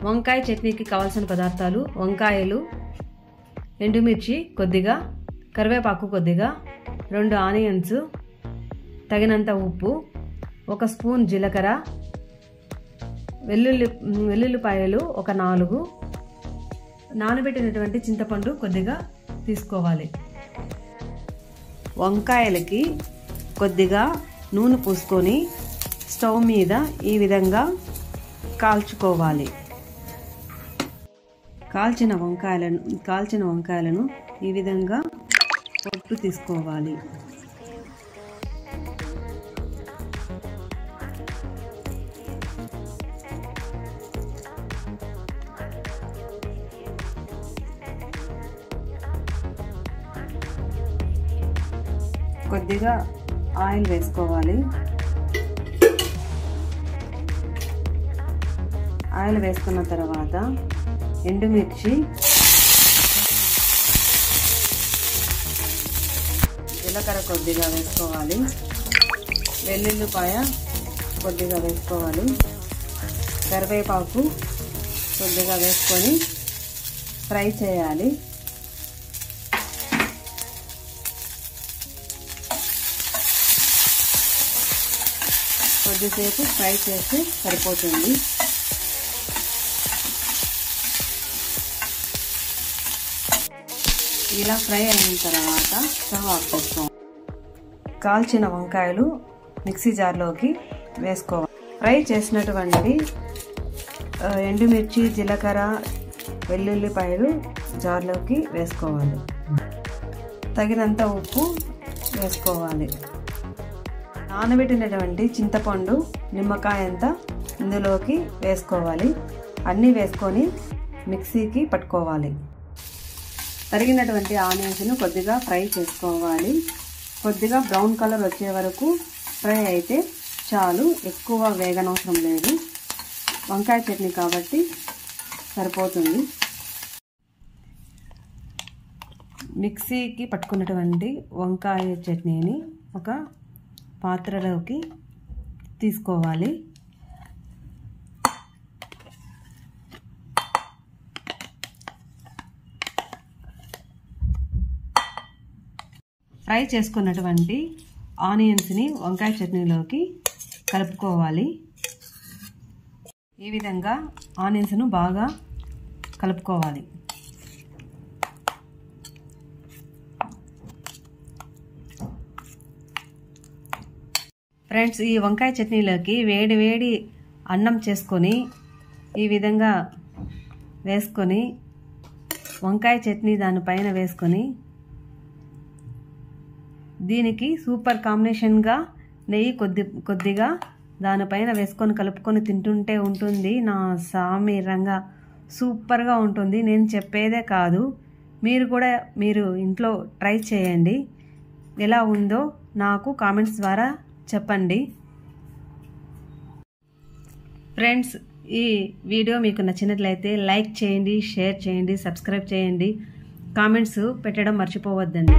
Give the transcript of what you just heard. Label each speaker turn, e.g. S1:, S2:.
S1: వంకాయ చట్నీకి కావాల్సిన పదార్థాలు: వంకాయలు, ఎండుమిర్చి కొద్దిగా, కరివేపాకు కొద్దిగా, 2 ఆనియన్స్, తగినంత ఉప్పు, 1 స్పూన్ జీలకర్ర, వెల్లుల్లిపాయలు ఒక 4, నానబెట్టినటువంటి చింతపండు కొద్దిగా తీసుకోవాలి. వంకాయలకి కొద్దిగా నూనె పూసుకొని స్టవ్ మీద ఈ విధంగా కాల్చుకోవాలి. కాల్చిన వంకాయలను ఈ విధంగా పొట్టు తీసుకోవాలి. కొద్దిగా ఆయిల్ వేసుకోవాలి. ఆయిల్ వేసుకున్న తర్వాత ఎండుమిర్చి, జీలకర్ర కొద్దిగా వేసుకోవాలి. వెల్లుల్లిపాయ కొద్దిగా వేసుకోవాలి. కరివేపాకు కొద్దిగా వేసుకొని ఫ్రై చేయాలి. కొద్దిసేపు ఫ్రై చేస్తే సరిపోతుంది. ఇలా ఫ్రై అయిన తర్వాత స్టవ్ ఆఫ్ చేసుకోవాలి. కాల్చిన వంకాయలు మిక్సీ జార్లోకి వేసుకోవాలి. ఫ్రై చేసినటువంటివి ఎండుమిర్చి, జీలకర్ర, వెల్లుల్లిపాయలు జార్లోకి వేసుకోవాలి. తగినంత ఉప్పు వేసుకోవాలి. నానబెట్టినటువంటి చింతపండు నిమ్మకాయంత ఇందులోకి వేసుకోవాలి. అన్నీ వేసుకొని మిక్సీకి పట్టుకోవాలి. తరిగినటువంటి ఆనియన్స్ను కొద్దిగా ఫ్రై చేసుకోవాలి. కొద్దిగా బ్రౌన్ కలర్ వచ్చే వరకు ఫ్రై అయితే చాలు, ఎక్కువ వేగనవసరం లేదు. వంకాయ చట్నీ కాబట్టి సరిపోతుంది. మిక్సీకి పట్టుకున్నటువంటి వంకాయ చట్నీని ఒక పాత్రలోకి తీసుకోవాలి. ఫ్రై చేసుకున్నటువంటి ఆనియన్స్ని వంకాయ చట్నీలోకి కలుపుకోవాలి. ఈ విధంగా ఆనియన్స్ను బాగా కలుపుకోవాలి. ఫ్రెండ్స్, ఈ వంకాయ చట్నీలోకి వేడి వేడి అన్నం చేసుకొని ఈ విధంగా వేసుకొని వంకాయ చట్నీ దానిపైన వేసుకొని దీనికి సూపర్ కాంబినేషన్గా నెయ్యి కొద్దిగా దానిపైన వేసుకొని కలుపుకొని తింటుంటే ఉంటుంది నా సామిరంగా సూపర్గా ఉంటుంది. నేను చెప్పేదే కాదు, మీరు ఇంట్లో ట్రై చేయండి. ఎలా ఉందో నాకు కామెంట్స్ ద్వారా చెప్పండి. ఫ్రెండ్స్, ఈ వీడియో మీకు నచ్చినట్లయితే లైక్ చేయండి, షేర్ చేయండి, సబ్స్క్రైబ్ చేయండి, కామెంట్స్ పెట్టడం మర్చిపోవద్దండి.